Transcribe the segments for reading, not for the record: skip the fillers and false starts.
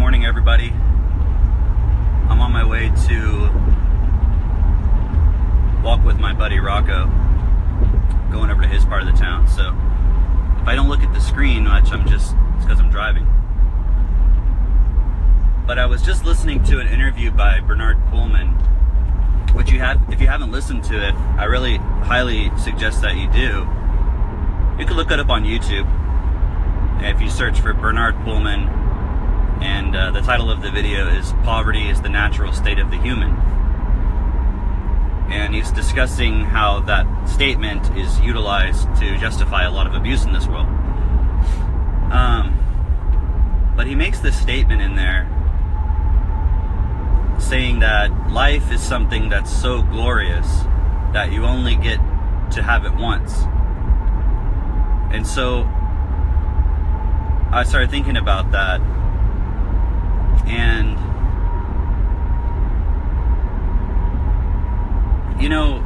morning, everybody. I'm on my way to walk with my buddy Rocco, going over to his part of the town. So if I don't look at the screen much, it's because I'm driving. But I was just listening to an interview by Bernard Pullman, which if you haven't listened to it, I really highly suggest that you do. You can look it up on YouTube. If you search for Bernard Pullman, and the title of the video is "Poverty is the Natural State of the Human." And he's discussing how that statement is utilized to justify a lot of abuse in this world. But he makes this statement in there saying that life is something that's so glorious that you only get to have it once. And so I started thinking about that, and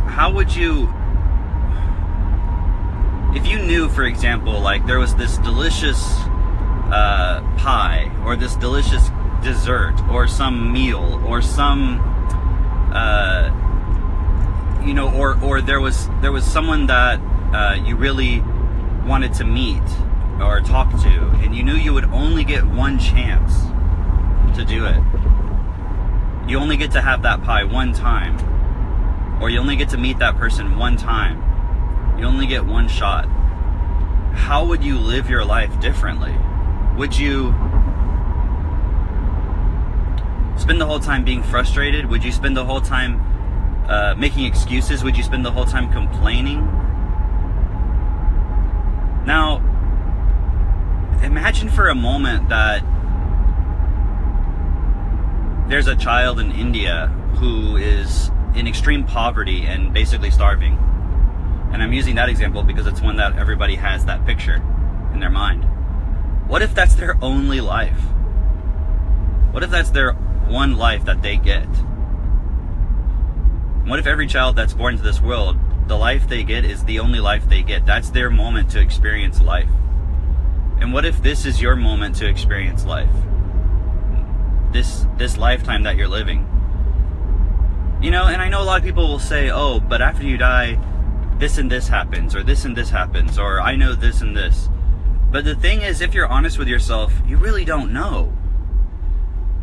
how would you, if you knew, for example, like there was this delicious pie or this delicious dessert or some meal or some or there was someone that you really wanted to meet or talk to, and you knew you would only get one chance to do it. You only get to have that pie one time, or you only get to meet that person one time. You only get one shot. How would you live your life differently? Would you spend the whole time being frustrated? Would you spend the whole time making excuses? Would you spend the whole time complaining? Now, imagine for a moment that there's a child in India who is in extreme poverty and basically starving. And I'm using that example because it's one that everybody has that picture in their mind. What if that's their only life? What if that's their one life that they get? What if every child that's born into this world, the life they get is the only life they get? That's their moment to experience life. And what if this is your moment to experience life? This lifetime that you're living. And I know a lot of people will say, oh, but after you die, this and this happens, or this and this happens, or I know this and this. But the thing is, if you're honest with yourself, you really don't know.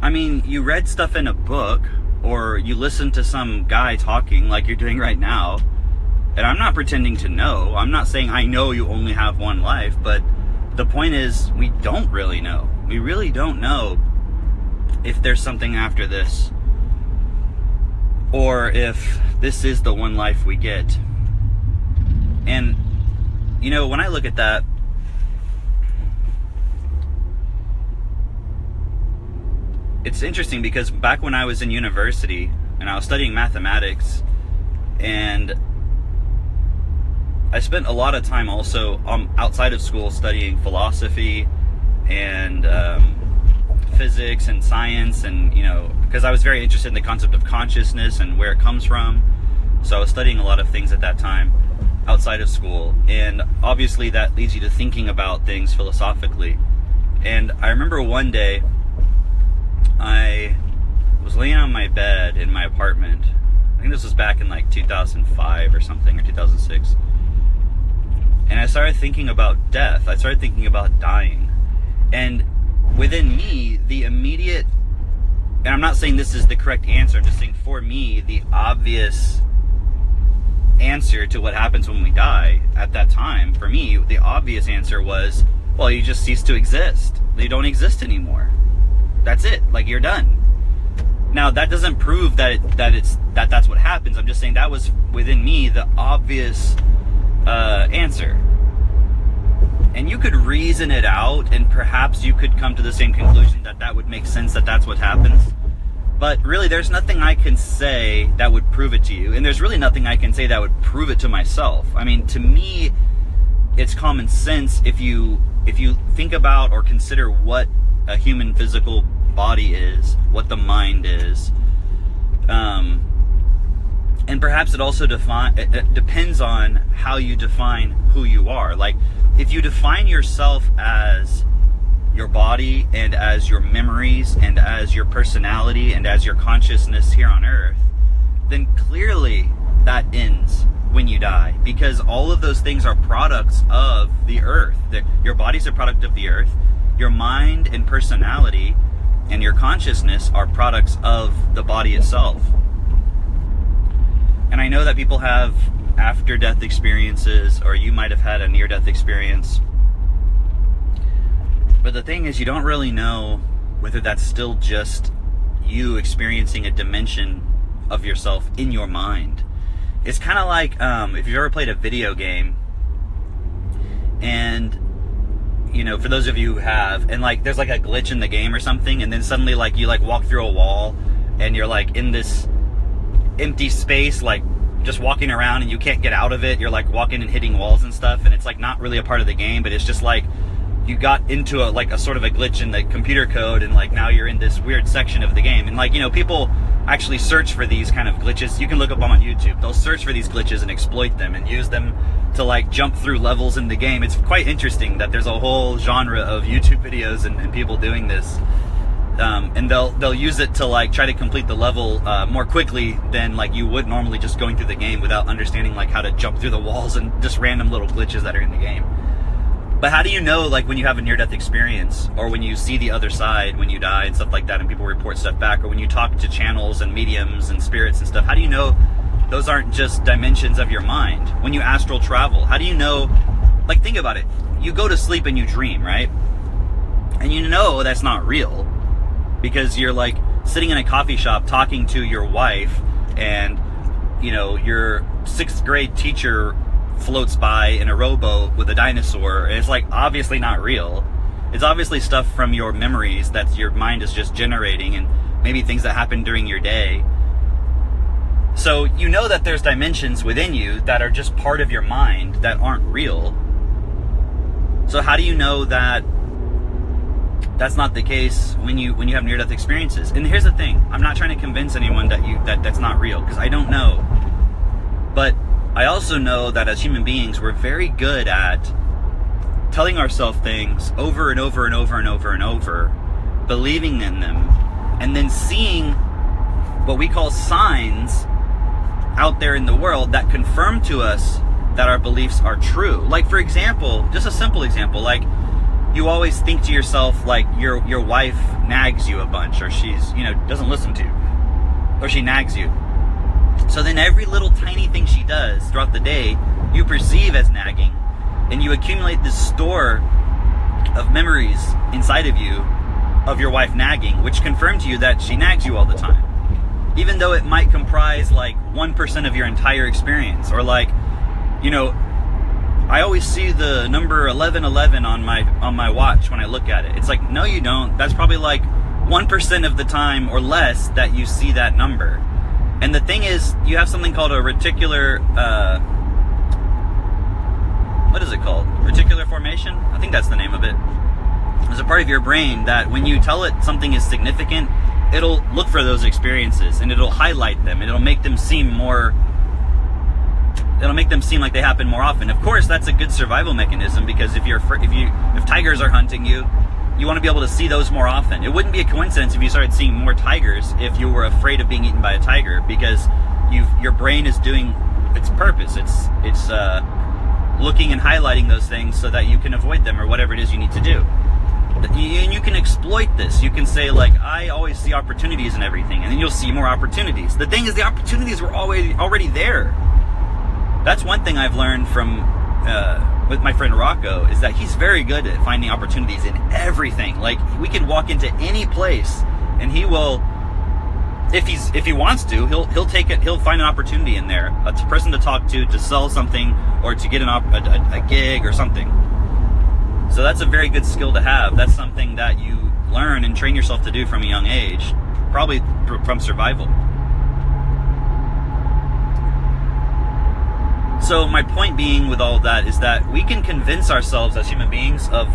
I mean, you read stuff in a book, or you listen to some guy talking like you're doing right now, and I'm not pretending to know. I'm not saying I know you only have one life, but the point is, we don't really know. We really don't know if there's something after this, or if this is the one life we get. And, when I look at that, it's interesting because back when I was in university and I was studying mathematics, and I spent a lot of time also outside of school studying philosophy and physics and science, and because I was very interested in the concept of consciousness and where it comes from. So I was studying a lot of things at that time outside of school, and obviously that leads you to thinking about things philosophically. And I remember one day I was laying on my bed in my apartment. I think this was back in like 2005 or something, or 2006. And I started thinking about death. I started thinking about dying. And within me, the immediate, and I'm not saying this is the correct answer, I'm just saying for me, the obvious answer to what happens when we die at that time, for me, the obvious answer was, well, you just cease to exist. You don't exist anymore. That's it. Like, you're done. Now, that doesn't prove that's what happens. I'm just saying that was within me the obvious answer. And you could reason it out, and perhaps you could come to the same conclusion that would make sense, that that's what happens. But really, there's nothing I can say that would prove it to you. And there's really nothing I can say that would prove it to myself. I mean, to me, it's common sense if you think about or consider what a human physical body is, what the mind is. And perhaps it also depends on how you define who you are. Like, if you define yourself as your body and as your memories and as your personality and as your consciousness here on earth, then clearly that ends when you die, because all of those things are products of the earth. Your body's a product of the earth. Your mind and personality and your consciousness are products of the body itself. And I know that people have after-death experiences, or you might have had a near-death experience. But the thing is, you don't really know whether that's still just you experiencing a dimension of yourself in your mind. It's kind of like if you've ever played a video game, and for those of you who have, and there's a glitch in the game or something, and then suddenly you walk through a wall and you're in this empty space, just walking around, and you can't get out of it. You're walking and hitting walls and stuff, and it's not really a part of the game, but it's just you got into a sort of a glitch in the computer code, and now you're in this weird section of the game. And people actually search for these kind of glitches. You can look up them on YouTube. They'll search for these glitches and exploit them and use them to jump through levels in the game. It's quite interesting that there's a whole genre of YouTube videos and people doing this. And they'll use it to try to complete the level more quickly than you would normally, just going through the game without understanding how to jump through the walls and just random little glitches that are in the game. But how do you know, when you have a near-death experience, or when you see the other side when you die and stuff like that, and people report stuff back, or when you talk to channels and mediums and spirits and stuff, how do you know those aren't just dimensions of your mind? When you astral travel, how do you know, think about it. You go to sleep and you dream, right? And you know that's not real, because you're sitting in a coffee shop talking to your wife, and your 6th grade teacher floats by in a rowboat with a dinosaur, and it's obviously not real. It's obviously stuff from your memories that your mind is just generating, and maybe things that happened during your day. So you know that there's dimensions within you that are just part of your mind that aren't real. So how do you know that that's not the case when you have near-death experiences? And here's the thing, I'm not trying to convince anyone that that's not real, because I don't know. But I also know that as human beings, we're very good at telling ourselves things over and over and over and over and over, believing in them, and then seeing what we call signs out there in the world that confirm to us that our beliefs are true. For example, just a simple example, you always think to yourself, your wife nags you a bunch, or she's, doesn't listen to you, or she nags you. So then every little tiny thing she does throughout the day, you perceive as nagging, and you accumulate this store of memories inside of you of your wife nagging, which confirm to you that she nags you all the time, even though it might comprise 1% of your entire experience. Or I always see the number 1111 on my watch when I look at it. It's no, you don't. That's probably 1% of the time or less that you see that number. And the thing is, you have something called a reticular, what is it called? Reticular formation? I think that's the name of it. There's a part of your brain that when you tell it something is significant, it'll look for those experiences, and it'll highlight them, and it'll make them seem like they happen more often. Of course, that's a good survival mechanism, because if tigers are hunting you, you want to be able to see those more often. It wouldn't be a coincidence if you started seeing more tigers if you were afraid of being eaten by a tiger, because your brain is doing its purpose. It's looking and highlighting those things so that you can avoid them, or whatever it is you need to do. And you can exploit this. You can say, I always see opportunities in everything, and then you'll see more opportunities. The thing is, the opportunities were already there. That's one thing I've learned from with my friend Rocco, is that he's very good at finding opportunities in everything. We can walk into any place, and he will, if he wants to, he'll take it. He'll find an opportunity in there, a person to talk to sell something, or to get a gig or something. So that's a very good skill to have. That's something that you learn and train yourself to do from a young age, probably from survival. So my point being with all of that is that we can convince ourselves as human beings of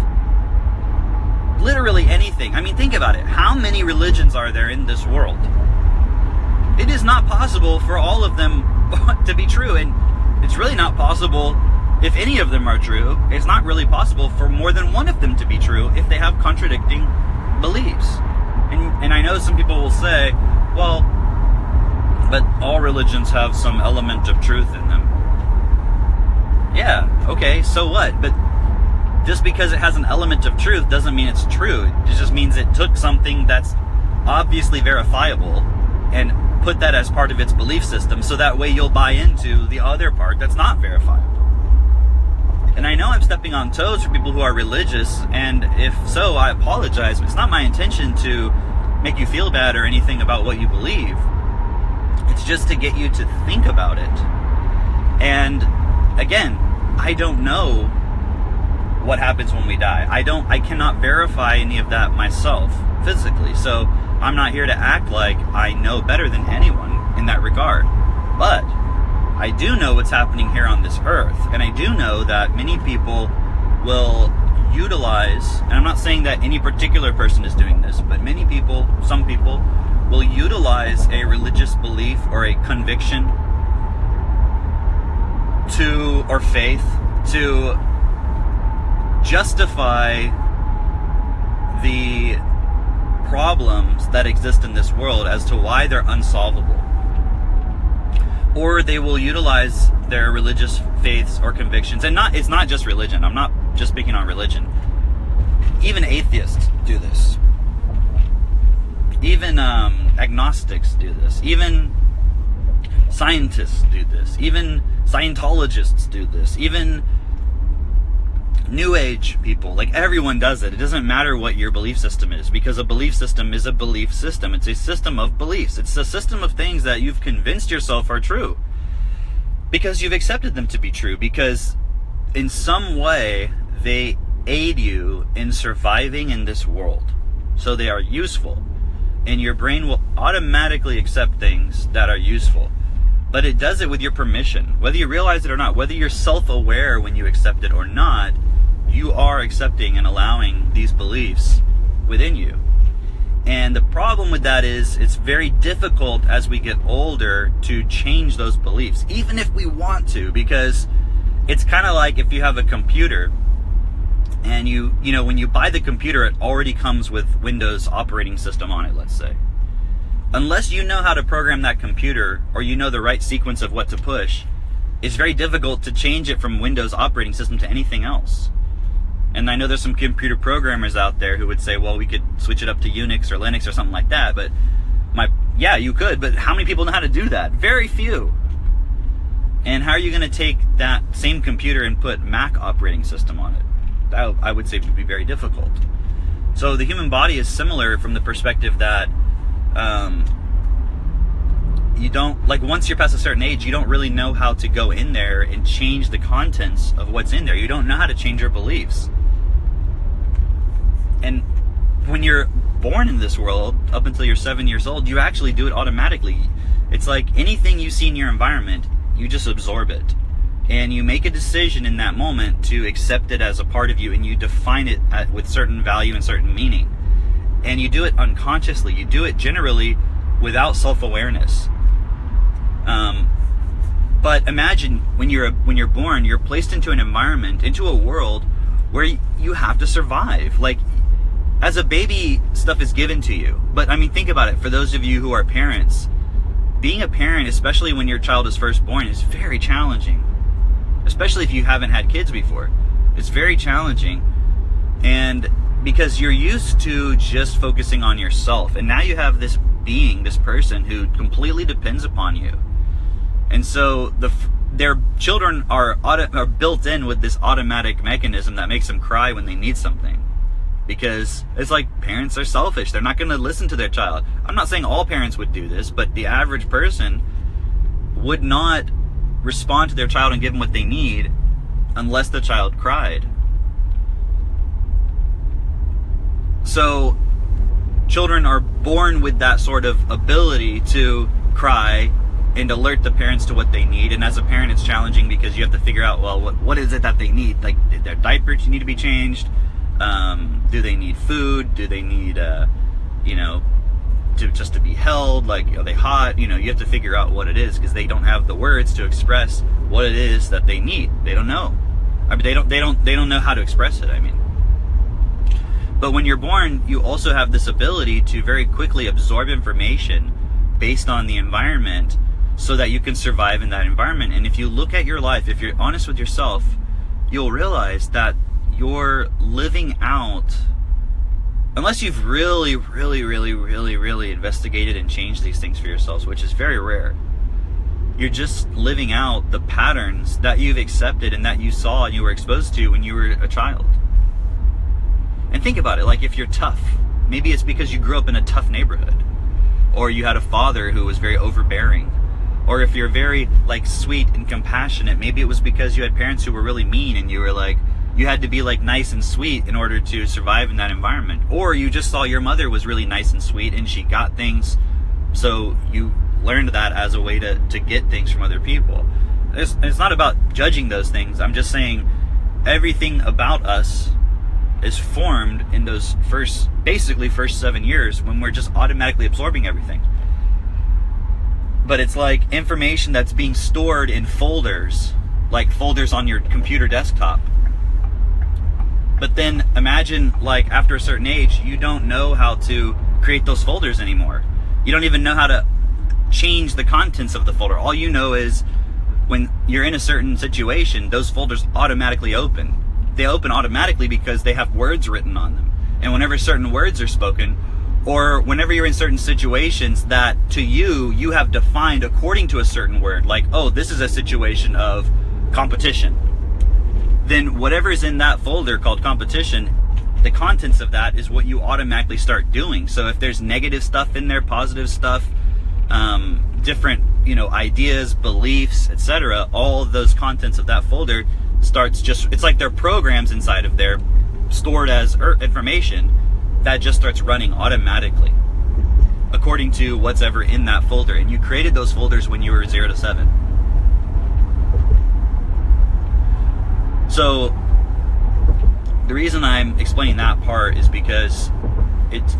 literally anything. I mean, think about it. How many religions are there in this world? It is not possible for all of them to be true, and it's really not possible if any of them are true, it's not really possible for more than one of them to be true if they have contradicting beliefs. And I know some people will say, well, but all religions have some element of truth in them. Yeah, okay, so what? But just because it has an element of truth doesn't mean it's true. It just means it took something that's obviously verifiable and put that as part of its belief system, so that way you'll buy into the other part that's not verifiable. And I know I'm stepping on toes for people who are religious, and if so, I apologize. It's not my intention to make you feel bad or anything about what you believe. It's just to get you to think about it. And again, I don't know what happens when we die. I cannot verify any of that myself physically. So I'm not here to act like I know better than anyone in that regard. But I do know what's happening here on this earth. And I do know that many people will utilize, and I'm not saying that any particular person is doing this, but many people, some people, will utilize a religious belief or a conviction or faith to justify the problems that exist in this world as to why they're unsolvable. Or they will utilize their religious faiths or convictions, and it's not just religion. I'm not just speaking on religion. Even atheists do this. Even agnostics do this. Even scientists do this. Even Scientologists do this. Even New Age people, like everyone does it. It doesn't matter what your belief system is, because a belief system is a belief system. It's a system of beliefs. It's a system of things that you've convinced yourself are true because you've accepted them to be true, because in some way they aid you in surviving in this world. So they are useful, and your brain will automatically accept things that are useful. But it does it with your permission, whether you realize it or not, whether you're self-aware when you accept it or not. You are accepting and allowing these beliefs within you. And the problem with that is it's very difficult as we get older to change those beliefs, even if we want to, because it's kind of like if you have a computer and you know, when you buy the computer, it already comes with Windows operating system on it, let's say. Unless you know how to program that computer, or you know the right sequence of what to push, it's very difficult to change it from Windows operating system to anything else. And I know there's some computer programmers out there who would say, well, we could switch it up to Unix or Linux or something like that. But yeah, you could, but how many people know how to do that? Very few. And how are you going to take that same computer and put Mac operating system on it? That, I would say, would be very difficult. So the human body is similar from the perspective that you don't, like, once you're past a certain age, you don't really know how to go in there and change the contents of what's in there. You don't know how to change your beliefs. And when you're born in this world, up until you're 7 years old, you actually do it automatically. It's like anything you see in your environment, you just absorb it. And you make a decision in that moment to accept it as a part of you, and you define it with certain value and certain meaning. And you do it unconsciously. You do it generally without self-awareness. But imagine when you're born, you're placed into an environment, into a world where you have to survive. Like, as a baby, stuff is given to you. But I mean, think about it. For those of you who are parents, being a parent, especially when your child is first born, is very challenging. Especially if you haven't had kids before. It's very challenging. And because you're used to just focusing on yourself. And now you have this being, this person who completely depends upon you. And so their children are built in with this automatic mechanism that makes them cry when they need something. Because it's like parents are selfish. They're not going to listen to their child. I'm not saying all parents would do this, but the average person would not respond to their child and give them what they need unless the child cried. So children are born with that sort of ability to cry and alert the parents to what they need. And as a parent, it's challenging because you have to figure out, well, what is it that they need? Like, their diapers need to be changed. Do they need food? Do they need, just to be held, like, are they hot? You have to figure out what it is, because they don't have the words to express what it is that they need. They don't know. I mean, they don't know how to express it. I mean, but when you're born, you also have this ability to very quickly absorb information based on the environment, so that you can survive in that environment. And if you look at your life, if you're honest with yourself, you'll realize that you're living out, unless you've really, really, really, really, really investigated and changed these things for yourselves, which is very rare. You're just living out the patterns that you've accepted and that you saw and you were exposed to when you were a child. And think about it, like, if you're tough, maybe it's because you grew up in a tough neighborhood, or you had a father who was very overbearing. Or if you're very, like, sweet and compassionate, maybe it was because you had parents who were really mean, and you were like, you had to be, like, nice and sweet in order to survive in that environment. Or you just saw your mother was really nice and sweet, and she got things, so you learned that as a way to get things from other people. It's not about judging those things. I'm just saying everything about us is formed in those first 7 years, when we're just automatically absorbing everything. But it's like information that's being stored in folders, like folders on your computer desktop. But then imagine, like, after a certain age, you don't know how to create those folders anymore. You don't even know how to change the contents of the folder. All you know is when you're in a certain situation, those folders automatically open. They open automatically because they have words written on them. And whenever certain words are spoken, or whenever you're in certain situations that to you have defined according to a certain word, like, oh, this is a situation of competition, then whatever is in that folder called competition, the contents of that is what you automatically start doing. So if there's negative stuff in there, positive stuff, different, ideas, beliefs, etc., all of those contents of that folder starts it's like they're programs inside of there, stored as information, that just starts running automatically according to what's ever in that folder. And you created those folders when you were 0 to 7. So the reason I'm explaining that part is because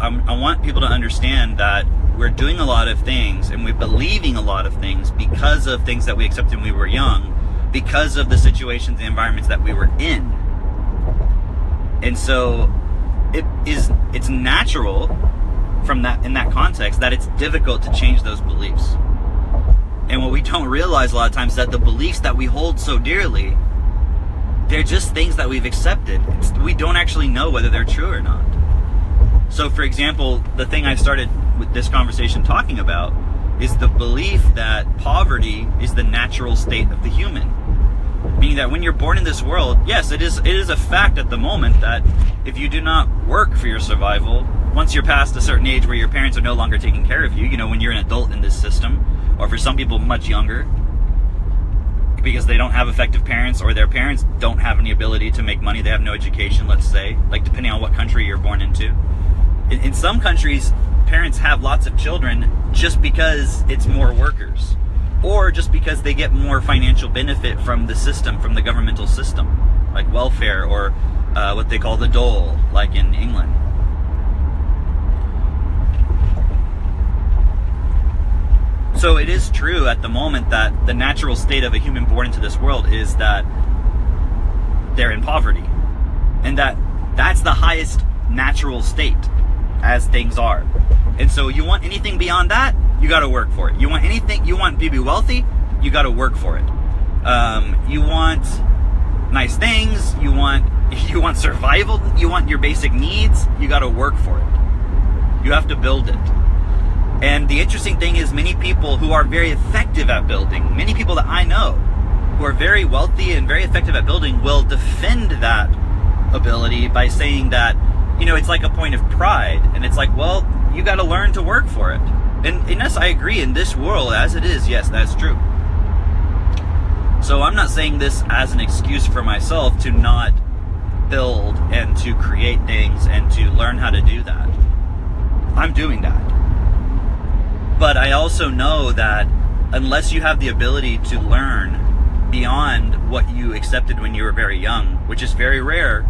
I want people to understand that we're doing a lot of things and we're believing a lot of things because of things that we accepted when we were young, because of the situations and environments that we were in. And so it's natural from that, in that context, that it's difficult to change those beliefs. And what we don't realize a lot of times is that the beliefs that we hold so dearly, they're just things that we've accepted. We don't actually know whether they're true or not. So, for example, the thing I started with this conversation talking about is the belief that poverty is the natural state of the human. Meaning that when you're born in this world, yes, it is a fact at the moment that if you do not work for your survival, once you're past a certain age where your parents are no longer taking care of you, when you're an adult in this system, or for some people much younger, because they don't have effective parents, or their parents don't have any ability to make money, they have no education, let's say, like depending on what country you're born into. In some countries, parents have lots of children just because it's more workers, or just because they get more financial benefit from the system, from the governmental system, like welfare, or what they call the dole, like in England. So it is true at the moment that the natural state of a human born into this world is that they're in poverty, and that's the highest natural state as things are. And so you want anything beyond that, you got to work for it. You want to be wealthy, you got to work for it. You want nice things, you want survival, you want your basic needs, you got to work for it. You have to build it. And the interesting thing is, many people who are very effective at building, many people that I know who are very wealthy and very effective at building, will defend that ability by saying that, it's like a point of pride. And it's like, well, you got to learn to work for it. And yes, I agree, in this world as it is, yes, that's true. So I'm not saying this as an excuse for myself to not build and to create things and to learn how to do that. I'm doing that. But I also know that unless you have the ability to learn beyond what you accepted when you were very young, which is very rare,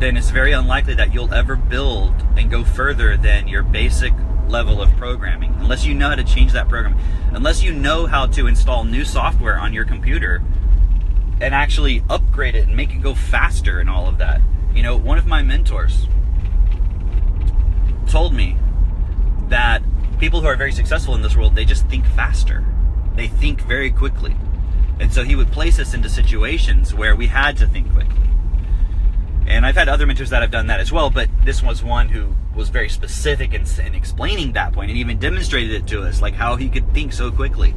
then it's very unlikely that you'll ever build and go further than your basic level of programming, unless you know how to change that program, unless you know how to install new software on your computer and actually upgrade it and make it go faster and all of that. You know, one of my mentors told me that people who are very successful in this world, they just think faster. They think very quickly. And so he would place us into situations where we had to think quickly. And I've had other mentors that have done that as well, but this was one who was very specific in explaining that point and even demonstrated it to us, like how he could think so quickly.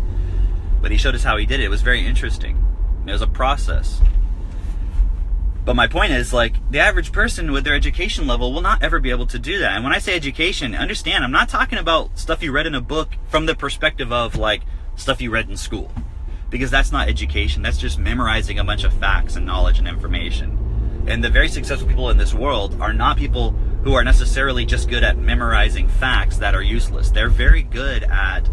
But he showed us how he did it. It was very interesting. It was a process. But my point is, like, the average person with their education level will not ever be able to do that. And when I say education, understand, I'm not talking about stuff you read in a book from the perspective of, like, stuff you read in school. Because that's not education. That's just memorizing a bunch of facts and knowledge and information. And the very successful people in this world are not people who are necessarily just good at memorizing facts that are useless. They're very good at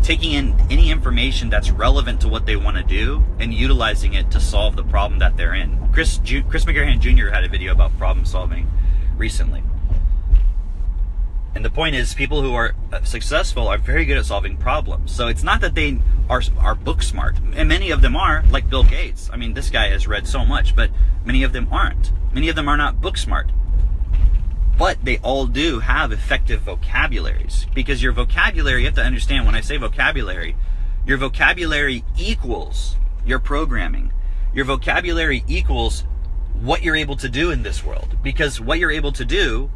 taking in any information that's relevant to what they want to do and utilizing it to solve the problem that they're in. Chris McGarrihan Jr. had a video about problem solving recently. And the point is, people who are successful are very good at solving problems. So it's not that they are book smart, and many of them are, like Bill Gates. I mean, this guy has read so much, but many of them aren't. Many of them are not book smart. But they all do have effective vocabularies, because your vocabulary, you have to understand, when I say vocabulary, your vocabulary equals your programming. Your vocabulary equals what you're able to do in this world, because what you're able to do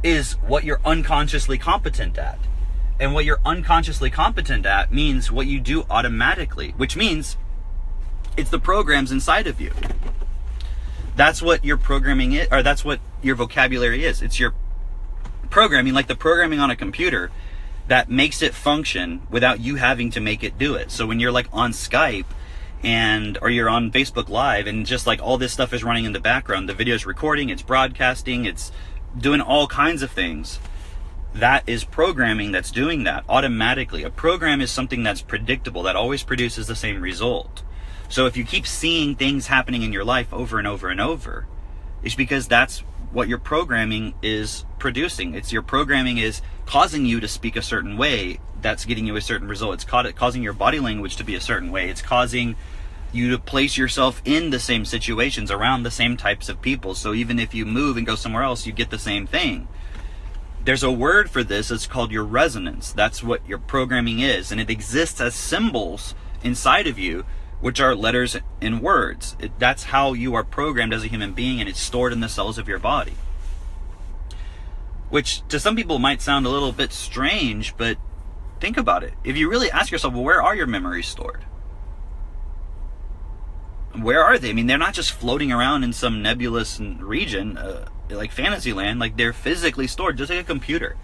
is what you're unconsciously competent at. And what you're unconsciously competent at means what you do automatically, which means it's the programs inside of you. That's what your programming is, or that's what your vocabulary is. It's your programming, like the programming on a computer that makes it function without you having to make it do it. So when you're like on Skype or you're on Facebook Live and just like all this stuff is running in the background, the video's recording, it's broadcasting, it's doing all kinds of things. That is programming that's doing that automatically. A program is something that's predictable, that always produces the same result. So if you keep seeing things happening in your life over and over and over, it's because that's what your programming is producing. It's your programming is causing you to speak a certain way, that's getting you a certain result. It's causing your body language to be a certain way. It's causing you to place yourself in the same situations around the same types of people. So even if you move and go somewhere else, you get the same thing. There's a word for this. It's called your resonance. That's what your programming is. And it exists as symbols inside of you, which are letters and words. That's how you are programmed as a human being, and it's stored in the cells of your body. Which to some people might sound a little bit strange, but think about it. If you really ask yourself, well, where are your memories stored? Where are they? I mean, they're not just floating around in some nebulous region like Fantasyland. Like, they're physically stored, just like a computer.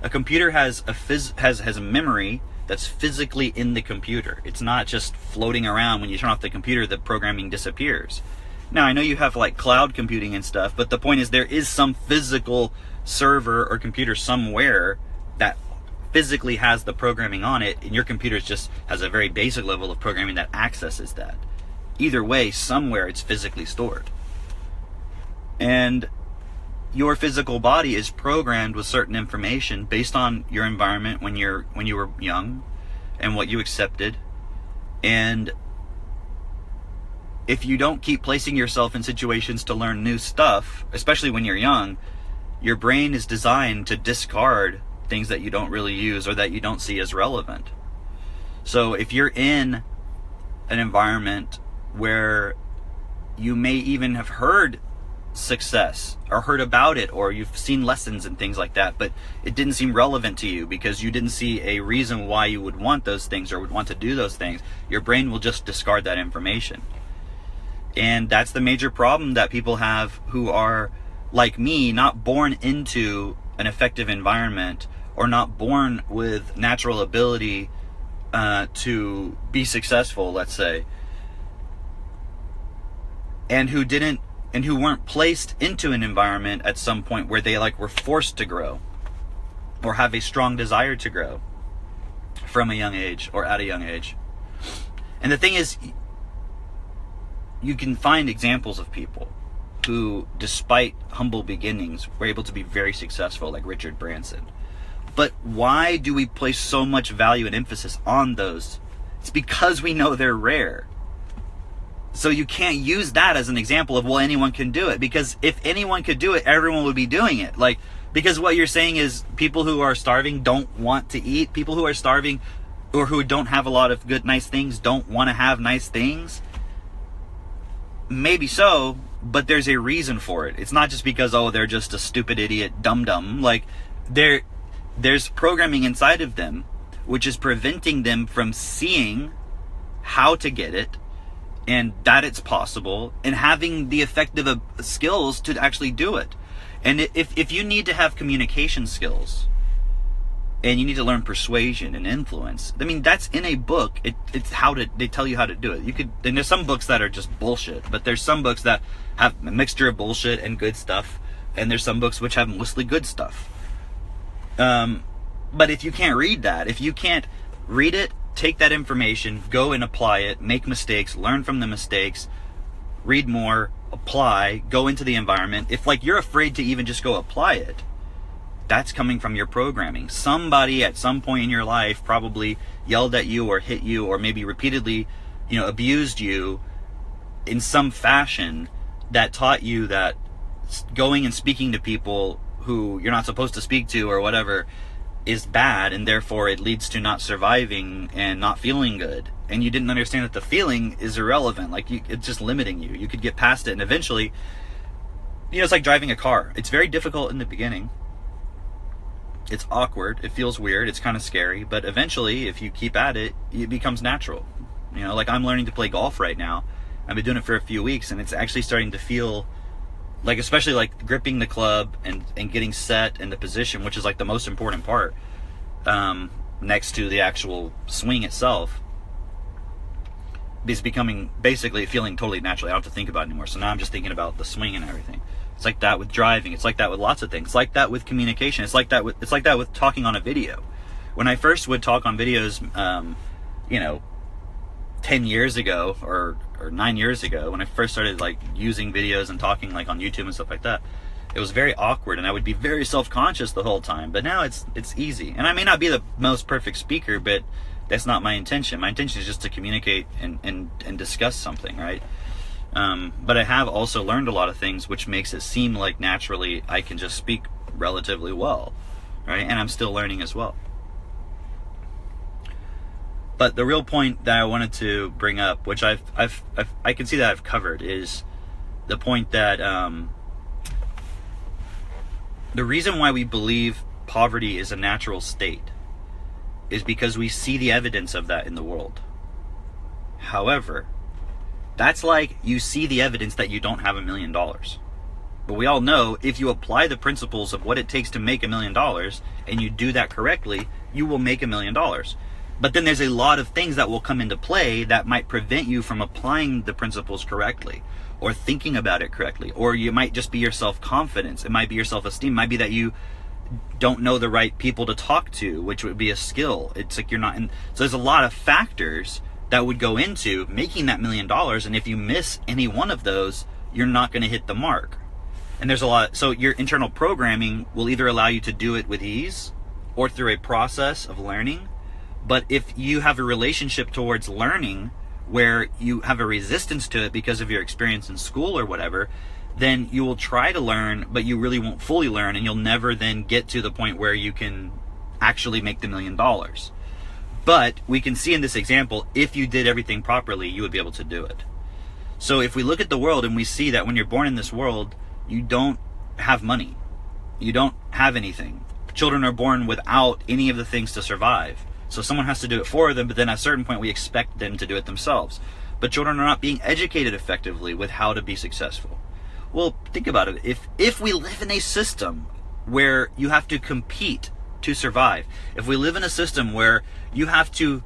A computer has a memory that's physically in the computer. It's not just floating around. When you turn off the computer, the programming disappears. Now, I know you have like cloud computing and stuff, but the point is there is some physical server or computer somewhere that physically has the programming on it, and your computer just has a very basic level of programming that accesses that. Either way, somewhere it's physically stored. And your physical body is programmed with certain information based on your environment when you were young and what you accepted. And if you don't keep placing yourself in situations to learn new stuff, especially when you're young, your brain is designed to discard things that you don't really use or that you don't see as relevant. So if you're in an environment where you may even have heard success or heard about it, or you've seen lessons and things like that, but it didn't seem relevant to you because you didn't see a reason why you would want those things or would want to do those things, your brain will just discard that information. And that's the major problem that people have who are like me, not born into an effective environment or not born with natural ability to be successful, let's say, and who weren't placed into an environment at some point where they were forced to grow or have a strong desire to grow from a young age or at a young age. And the thing is, you can find examples of people who, despite humble beginnings, were able to be very successful, like Richard Branson. But why do we place so much value and emphasis on those? It's because we know they're rare. So you can't use that as an example of, well, anyone can do it. Because if anyone could do it, everyone would be doing it. Like, because what you're saying is people who are starving don't want to eat. People who are starving or who don't have a lot of good, nice things don't want to have nice things. Maybe so, but there's a reason for it. It's not just because, oh, they're just a stupid idiot dum-dum. Like, there's programming inside of them which is preventing them from seeing how to get it, and that it's possible, and having the effective skills to actually do it. And if you need to have communication skills, and you need to learn persuasion and influence, I mean, that's in a book. It's they tell you how to do it. And there's some books that are just bullshit, but there's some books that have a mixture of bullshit and good stuff, and there's some books which have mostly good stuff. But if you can't read that, if you can't read it, take that information, go and apply it, make mistakes, learn from the mistakes, read more, apply, go into the environment. If like you're afraid to even just go apply it, that's coming from your programming. Somebody at some point in your life probably yelled at you or hit you or maybe repeatedly, abused you in some fashion that taught you that going and speaking to people who you're not supposed to speak to or whatever is bad, and therefore it leads to not surviving and not feeling good. And you didn't understand that the feeling is irrelevant. Like it's just limiting you. You could get past it, and eventually, it's like driving a car. It's very difficult in the beginning. It's awkward. It feels weird. It's kind of scary. But eventually, if you keep at it, it becomes natural. Like I'm learning to play golf right now. I've been doing it for a few weeks, and it's actually starting to feel like, especially like gripping the club and getting set in the position, which is like the most important part, next to the actual swing itself, is becoming basically feeling totally natural. I don't have to think about it anymore. So now I'm just thinking about the swing and everything. It's like that with driving. It's like that with lots of things. It's like that with communication. It's like that with talking on a video. When I first would talk on videos, 10 years ago or 9 years ago, when I first started like using videos and talking like on YouTube and stuff like that, it was very awkward and I would be very self-conscious the whole time. But now it's easy. And I may not be the most perfect speaker, but that's not my intention. My intention is just to communicate and discuss something, right? But I have also learned a lot of things which makes it seem like naturally I can just speak relatively well, right? And I'm still learning as well. But the real point that I wanted to bring up, which I can see that I've covered, is the point that the reason why we believe poverty is a natural state is because we see the evidence of that in the world. However, that's like you see the evidence that you don't have $1 million. But we all know if you apply the principles of what it takes to make $1 million and you do that correctly, you will make $1 million. But then there's a lot of things that will come into play that might prevent you from applying the principles correctly or thinking about it correctly. Or you might just be your self-confidence. It might be your self-esteem. It might be that you don't know the right people to talk to, which would be a skill. It's like you're not in. So there's a lot of factors that would go into making that $1 million. And if you miss any one of those, you're not going to hit the mark. And there's a lot. So your internal programming will either allow you to do it with ease or through a process of learning. But if you have a relationship towards learning where you have a resistance to it because of your experience in school or whatever, then you will try to learn, but you really won't fully learn, and you'll never then get to the point where you can actually make the $1 million. But we can see in this example, if you did everything properly, you would be able to do it. So if we look at the world and we see that when you're born in this world, you don't have money. You don't have anything. Children are born without any of the things to survive. So someone has to do it for them, but then at a certain point we expect them to do it themselves. But children are not being educated effectively with how to be successful. Well, think about it. If we live in a system where you have to compete to survive, if we live in a system where you have to,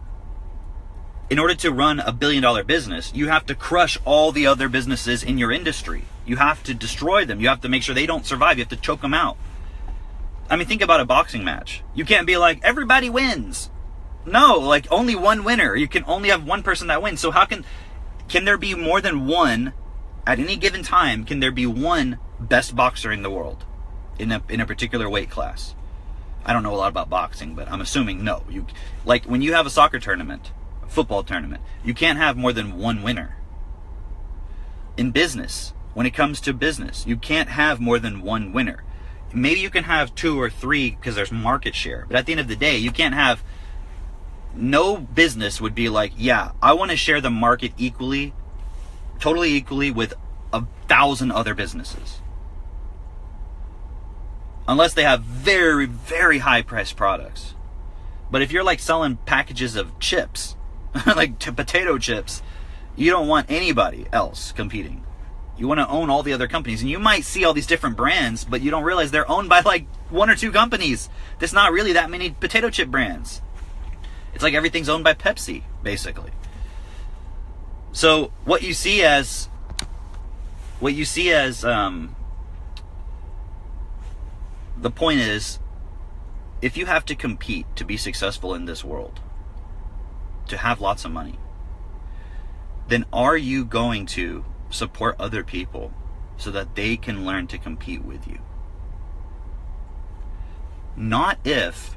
in order to run $1 billion business, you have to crush all the other businesses in your industry. You have to destroy them. You have to make sure they don't survive. You have to choke them out. I mean, think about a boxing match. You can't be like, everybody wins. No, like only one winner. You can only have one person that wins. So how can there be more than one at any given time, can there be one best boxer in the world in a particular weight class? I don't know a lot about boxing, but I'm assuming no. Like when you have a soccer tournament, a football tournament, you can't have more than one winner. In business, when it comes to business, you can't have more than one winner. Maybe you can have 2 or 3 because there's market share, but at the end of the day, you can't have. No business would be like, yeah, I want to share the market equally, totally equally with 1,000 other businesses. Unless they have very, very high priced products. But if you're like selling packages of chips, like potato chips, you don't want anybody else competing. You want to own all the other companies. And you might see all these different brands, but you don't realize they're owned by like 1 or 2 companies. There's not really that many potato chip brands. It's like everything's owned by Pepsi, basically. So what you see as the point is, if you have to compete to be successful in this world, to have lots of money, then are you going to support other people so that they can learn to compete with you? Not if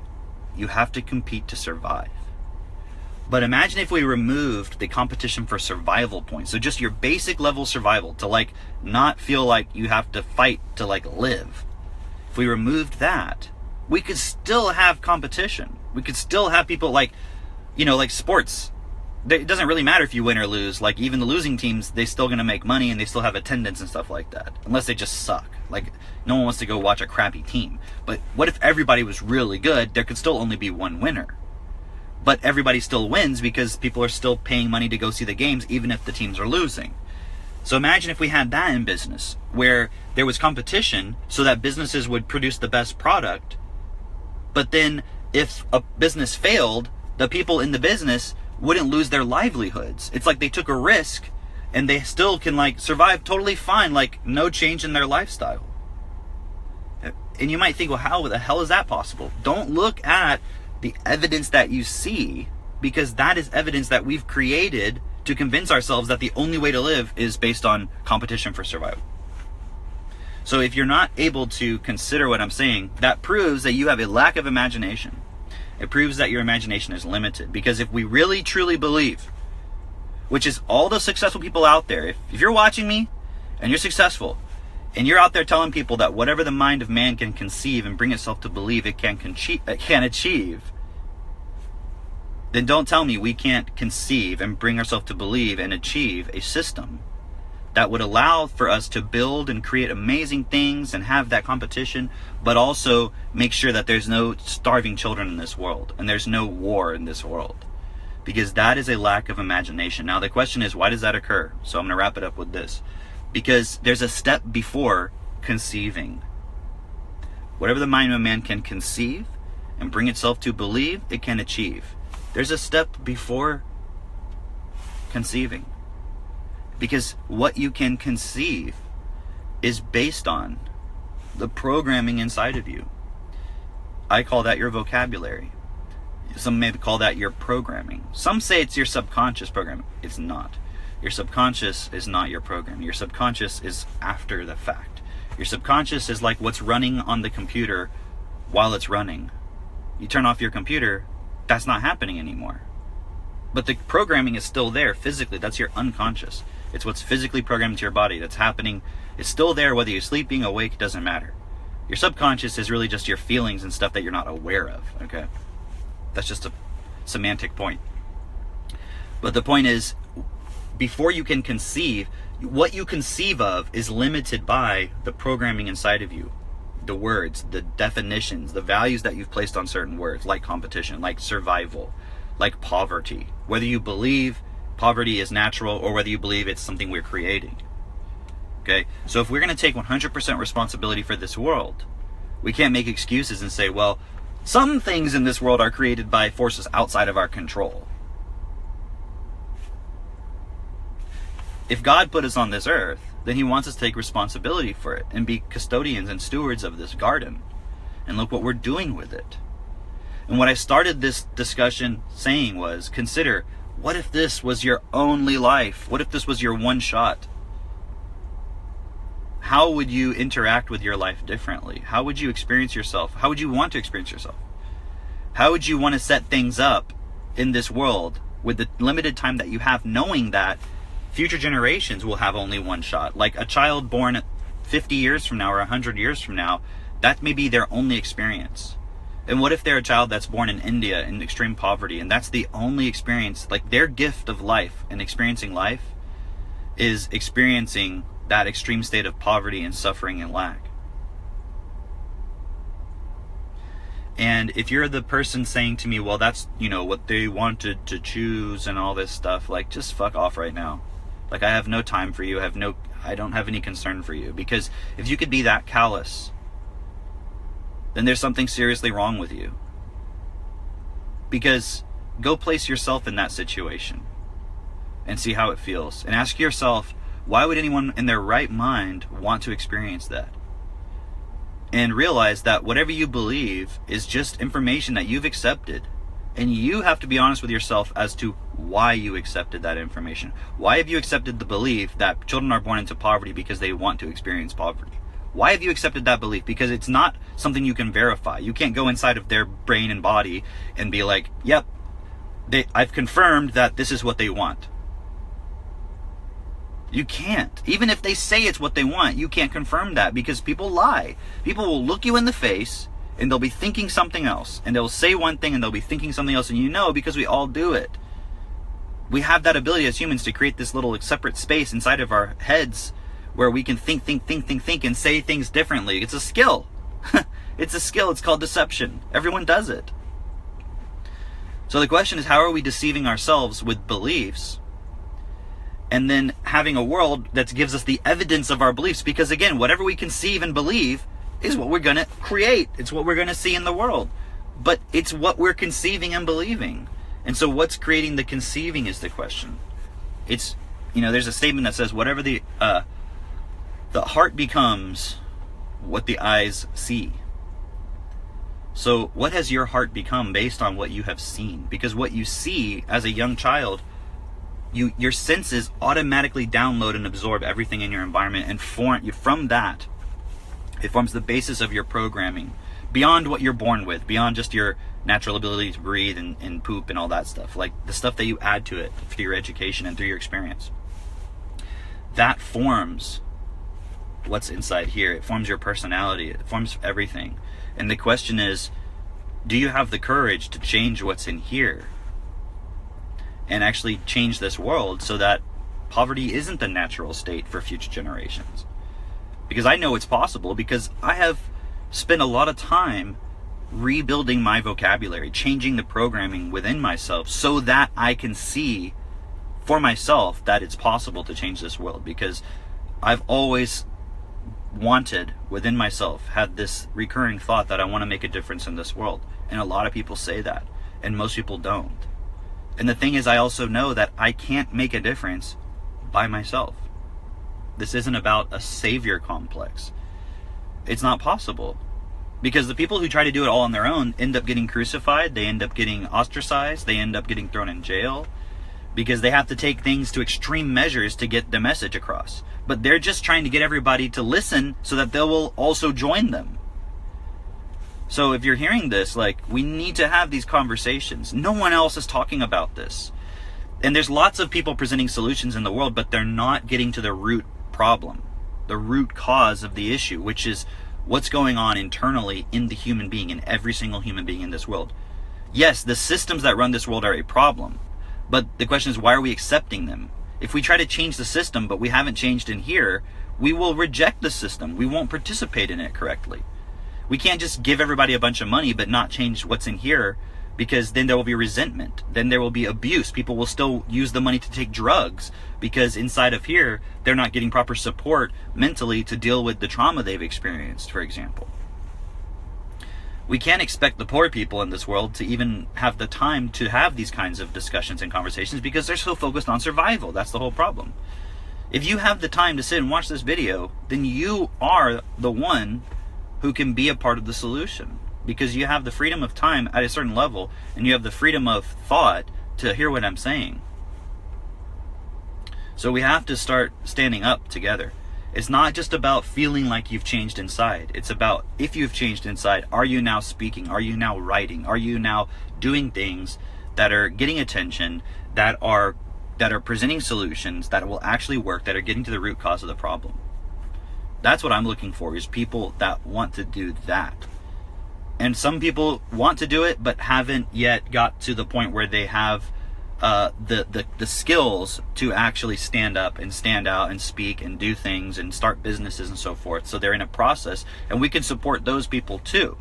you have to compete to survive. But imagine if we removed the competition for survival points. So just your basic level survival, to like not feel like you have to fight to like live. If we removed that, we could still have competition. We could still have people like, like sports. It doesn't really matter if you win or lose. Like even the losing teams, they're still going to make money and they still have attendance and stuff like that. Unless they just suck. Like no one wants to go watch a crappy team. But what if everybody was really good? There could still only be one winner. But everybody still wins because people are still paying money to go see the games even if the teams are losing. So imagine if we had that in business, where there was competition so that businesses would produce the best product. But then if a business failed, the people in the business wouldn't lose their livelihoods. It's like they took a risk and they still can like survive totally fine, like no change in their lifestyle. And you might think, well, how the hell is that possible? Don't look at the evidence that you see, because that is evidence that we've created to convince ourselves that the only way to live is based on competition for survival. So if you're not able to consider what I'm saying, that proves that you have a lack of imagination. It proves that your imagination is limited. Because if we really truly believe, which is all the successful people out there, if you're watching me and you're successful and you're out there telling people that whatever the mind of man can conceive and bring itself to believe it can achieve, then don't tell me we can't conceive and bring ourselves to believe and achieve a system that would allow for us to build and create amazing things and have that competition, but also make sure that there's no starving children in this world and there's no war in this world. Because that is a lack of imagination. Now the question is, why does that occur? So I'm going to wrap it up with this. Because there's a step before conceiving. Whatever the mind of man can conceive and bring itself to believe, it can achieve. There's a step before conceiving. Because what you can conceive is based on the programming inside of you. I call that your vocabulary. Some may call that your programming. Some say it's your subconscious programming. It's not. Your subconscious is not your programming. Your subconscious is after the fact. Your subconscious is like what's running on the computer while it's running. You turn off your computer, that's not happening anymore. But the programming is still there physically. That's your unconscious. It's what's physically programmed to your body that's happening. It's still there whether you're sleeping, awake, it doesn't matter. Your subconscious is really just your feelings and stuff that you're not aware of, okay? That's just a semantic point. But the point is, before you can conceive, what you conceive of is limited by the programming inside of you. The words, the definitions, the values that you've placed on certain words, like competition, like survival, like poverty. Whether you believe poverty is natural or whether you believe it's something we're creating. Okay? So if we're going to take 100% responsibility for this world, we can't make excuses and say, well, some things in this world are created by forces outside of our control. If God put us on this earth, then he wants us to take responsibility for it and be custodians and stewards of this garden. And look what we're doing with it. And what I started this discussion saying was, consider, what if this was your only life? What if this was your one shot? how would you interact with your life differently? How would you experience yourself? How would you want to experience yourself? How would you want to set things up in this world with the limited time that you have, knowing that future generations will have only one shot? Like a child born 50 years from now or 100 years from now, that may be their only experience. And what if they're a child that's born in India in extreme poverty, and that's the only experience, like their gift of life and experiencing life is experiencing that extreme state of poverty and suffering and lack. And if you're the person saying to me, well, that's, what they wanted to choose and all this stuff, like, just fuck off right now. Like, I have no time for you. I don't have any concern for you. Because if you could be that callous, then there's something seriously wrong with you. Because go place yourself in that situation and see how it feels. And ask yourself, why would anyone in their right mind want to experience that? And realize that whatever you believe is just information that you've accepted. And you have to be honest with yourself as to why you accepted that information. Why have you accepted the belief that children are born into poverty because they want to experience poverty? Why have you accepted that belief? Because it's not something you can verify. You can't go inside of their brain and body and be like, yep, I've confirmed that this is what they want. You can't. Even if they say it's what they want, you can't confirm that, because people lie. People will look you in the face and they'll be thinking something else, and they'll say one thing and they'll be thinking something else, and because we all do it. We have that ability as humans to create this little separate space inside of our heads where we can think and say things differently. It's a skill. It's a skill. It's called deception. Everyone does it. So the question is, how are we deceiving ourselves with beliefs and then having a world that gives us the evidence of our beliefs? Because again, whatever we conceive and believe is what we're going to create. It's what we're going to see in the world. But it's what we're conceiving and believing. And so what's creating the conceiving is the question. It's, there's a statement that says, whatever the heart becomes, what the eyes see. So what has your heart become based on what you have seen? Because what you see as a young child, your senses automatically download and absorb everything in your environment, and from that, it forms the basis of your programming, beyond what you're born with, beyond just your natural ability to breathe and poop and all that stuff, like the stuff that you add to it through your education and through your experience. That forms what's inside here. It forms your personality. It forms everything. And the question is, do you have the courage to change what's in here and actually change this world so that poverty isn't the natural state for future generations? Because I know it's possible, because I have spent a lot of time rebuilding my vocabulary, changing the programming within myself so that I can see for myself that it's possible to change this world. Because I've always wanted within myself, had this recurring thought that I want to make a difference in this world. And a lot of people say that, and most people don't. And the thing is, I also know that I can't make a difference by myself. This isn't about a savior complex. It's not possible. Because the people who try to do it all on their own end up getting crucified, they end up getting ostracized, they end up getting thrown in jail, because they have to take things to extreme measures to get the message across. But they're just trying to get everybody to listen so that they will also join them. So if you're hearing this, we need to have these conversations. No one else is talking about this. And there's lots of people presenting solutions in the world, but they're not getting to the root problem, the root cause of the issue, which is what's going on internally in the human being, in every single human being in this world. Yes, the systems that run this world are a problem, but the question is, why are we accepting them? If we try to change the system, but we haven't changed in here, we will reject the system. We won't participate in it correctly. We can't just give everybody a bunch of money but not change what's in here, because then there will be resentment. Then there will be abuse. People will still use the money to take drugs because inside of here, they're not getting proper support mentally to deal with the trauma they've experienced, for example. We can't expect the poor people in this world to even have the time to have these kinds of discussions and conversations because they're so focused on survival. That's the whole problem. If you have the time to sit and watch this video, then you are the one who can be a part of the solution, because you have the freedom of time at a certain level and you have the freedom of thought to hear what I'm saying. So we have to start standing up together. It's not just about feeling like you've changed inside. It's about, if you've changed inside, are you now speaking? Are you now writing? Are you now doing things that are getting attention, that are presenting solutions that will actually work, that are getting to the root cause of the problem? That's what I'm looking for, is people that want to do that. And some people want to do it, but haven't yet got to the point where they have the skills to actually stand up and stand out and speak and do things and start businesses and so forth. So they're in a process, and we can support those people too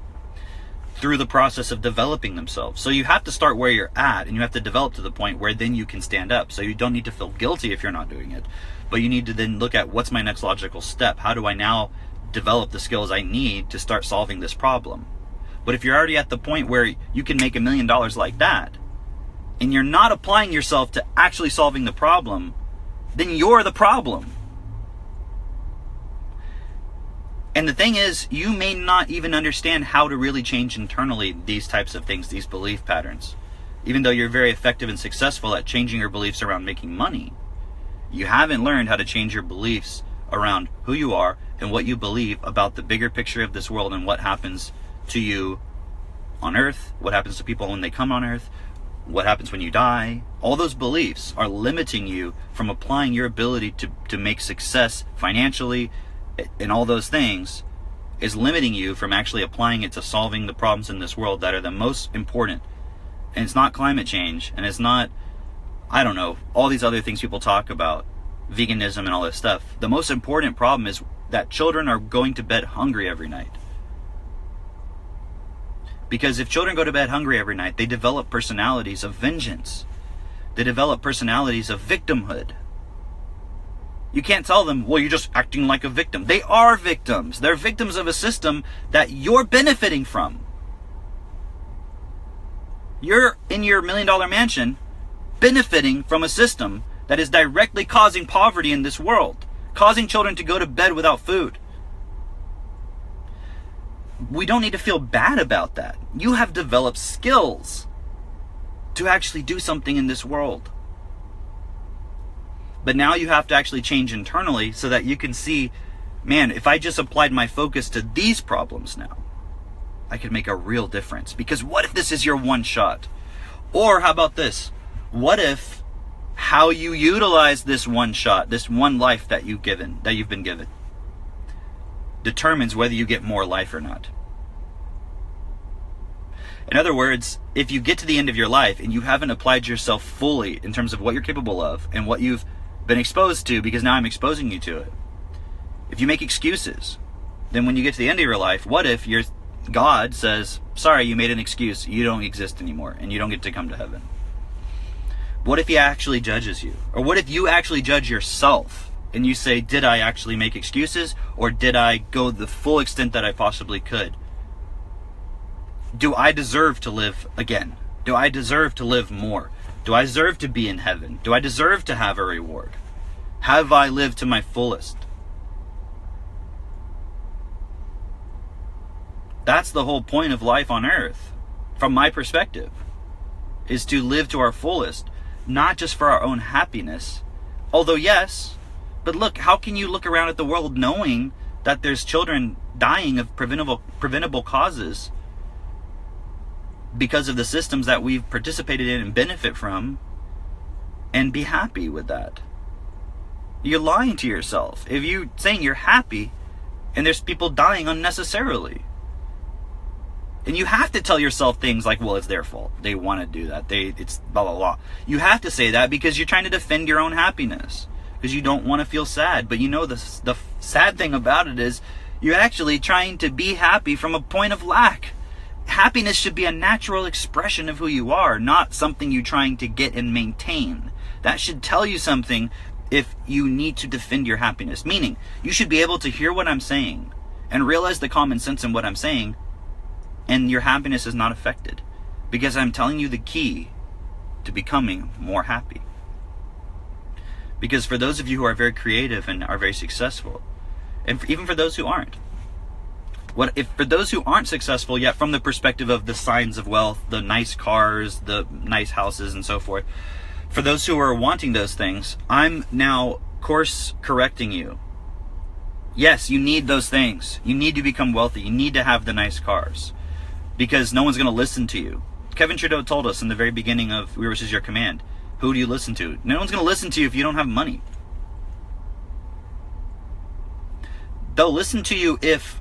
through the process of developing themselves. So you have to start where you're at, and you have to develop to the point where then you can stand up. So you don't need to feel guilty if you're not doing it, but you need to then look at, what's my next logical step? How do I now develop the skills I need to start solving this problem? But if you're already at the point where you can make $1 million like that, and you're not applying yourself to actually solving the problem, then you're the problem. And the thing is, you may not even understand how to really change internally these types of things, these belief patterns. Even though you're very effective and successful at changing your beliefs around making money, you haven't learned how to change your beliefs around who you are and what you believe about the bigger picture of this world and what happens to you on earth, what happens to people when they come on earth, what happens when you die. All those beliefs are limiting you from applying your ability to make success financially, and all those things is limiting you from actually applying it to solving the problems in this world that are the most important. And it's not climate change, and it's not, I don't know, all these other things people talk about, veganism and all this stuff. The most important problem is that children are going to bed hungry every night. Because if children go to bed hungry every night, they develop personalities of vengeance. They develop personalities of victimhood. You can't tell them, well, you're just acting like a victim. They are victims. They're victims of a system that you're benefiting from. You're in your $1 million mansion benefiting from a system that is directly causing poverty in this world, causing children to go to bed without food. We don't need to feel bad about that. You have developed skills to actually do something in this world. But now you have to actually change internally so that you can see, man, if I just applied my focus to these problems now, I could make a real difference. Because what if this is your one shot? Or how about this? What if how you utilize this one shot, this one life that you've been given, determines whether you get more life or not? In other words, if you get to the end of your life and you haven't applied yourself fully in terms of what you're capable of and what you've been exposed to, because now I'm exposing you to it, if you make excuses, then when you get to the end of your life, what if your God says, sorry, you made an excuse, you don't exist anymore, and you don't get to come to heaven? What if he actually judges you? Or what if you actually judge yourself and you say, did I actually make excuses, or did I go the full extent that I possibly could? Do I deserve to live again? Do I deserve to live more? Do I deserve to be in heaven? Do I deserve to have a reward? Have I lived to my fullest? That's the whole point of life on earth, from my perspective, is to live to our fullest, not just for our own happiness. Although yes, but look, how can you look around at the world knowing that there's children dying of preventable causes because of the systems that we've participated in and benefit from, and be happy with that? You're lying to yourself if you're saying you're happy and there's people dying unnecessarily. And you have to tell yourself things like, well, it's their fault, they want to do that, it's blah blah blah. You have to say that because you're trying to defend your own happiness, because you don't want to feel sad. But you know, the sad thing about it is you're actually trying to be happy from a point of lack. Happiness should be a natural expression of who you are, not something you're trying to get and maintain. That should tell you something if you need to defend your happiness. Meaning, you should be able to hear what I'm saying and realize the common sense in what I'm saying, and your happiness is not affected, because I'm telling you the key to becoming more happy. Because for those of you who are very creative and are very successful, and even for those who aren't, for those who aren't successful yet from the perspective of the signs of wealth, the nice cars, the nice houses, and so forth, for those who are wanting those things, I'm now course correcting you Yes, you need those things. You need to become wealthy. You need to have the nice cars, because no one's going to listen to you. Kevin Trudeau told us in the very beginning of We Wish Is Your Command, who do you listen to? No one's going to listen to you if you don't have money. They'll listen to you if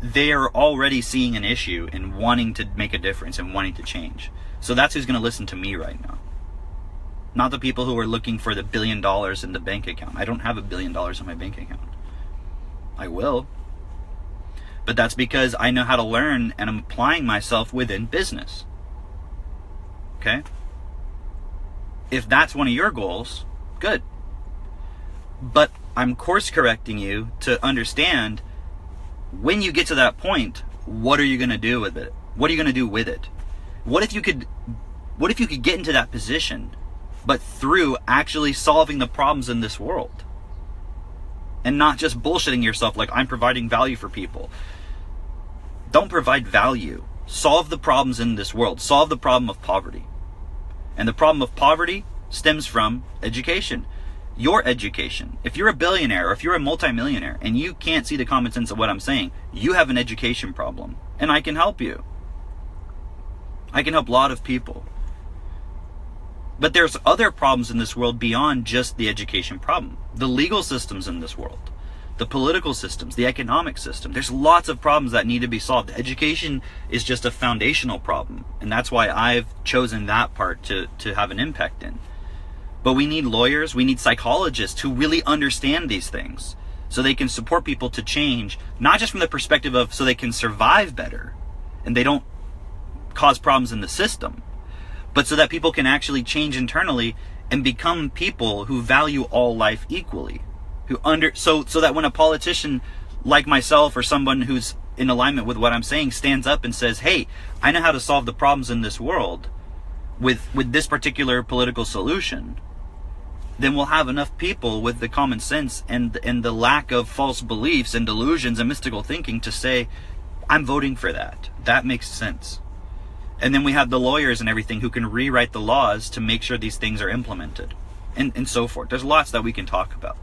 they are already seeing an issue and wanting to make a difference and wanting to change. So that's who's going to listen to me right now. Not the people who are looking for the $1 billion in the bank account. I don't have $1 billion in my bank account. I will. But that's because I know how to learn and I'm applying myself within business. Okay? If that's one of your goals, good. But I'm course correcting you to understand, when you get to that point, what are you going to do with it? What are you going to do with it? What if you could get into that position, but through actually solving the problems in this world? And not just bullshitting yourself like I'm providing value for people. Don't provide value. Solve the problems in this world. Solve the problem of poverty. And the problem of poverty stems from education. Your education. If you're a billionaire or if you're a multimillionaire and you can't see the common sense of what I'm saying, you have an education problem. And I can help you. I can help a lot of people. But there's other problems in this world beyond just the education problem. The legal systems in this world, the political systems, the economic system. There's lots of problems that need to be solved. Education is just a foundational problem. And that's why I've chosen that part to have an impact in. But we need lawyers, we need psychologists who really understand these things so they can support people to change, not just from the perspective of so they can survive better and they don't cause problems in the system, but so that people can actually change internally and become people who value all life equally. So that when a politician like myself or someone who's in alignment with what I'm saying stands up and says, hey, I know how to solve the problems in this world with this particular political solution, then we'll have enough people with the common sense and the lack of false beliefs and delusions and mystical thinking to say, I'm voting for that. That makes sense. And then we have the lawyers and everything who can rewrite the laws to make sure these things are implemented and so forth. There's lots that we can talk about.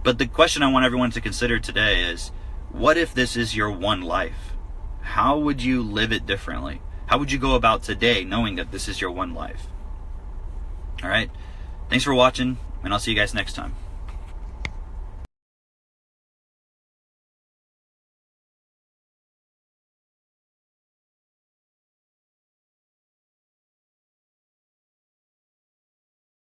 But the question I want everyone to consider today is, what if this is your one life? How would you live it differently? How would you go about today knowing that this is your one life? All right. Thanks for watching, and I'll see you guys next time.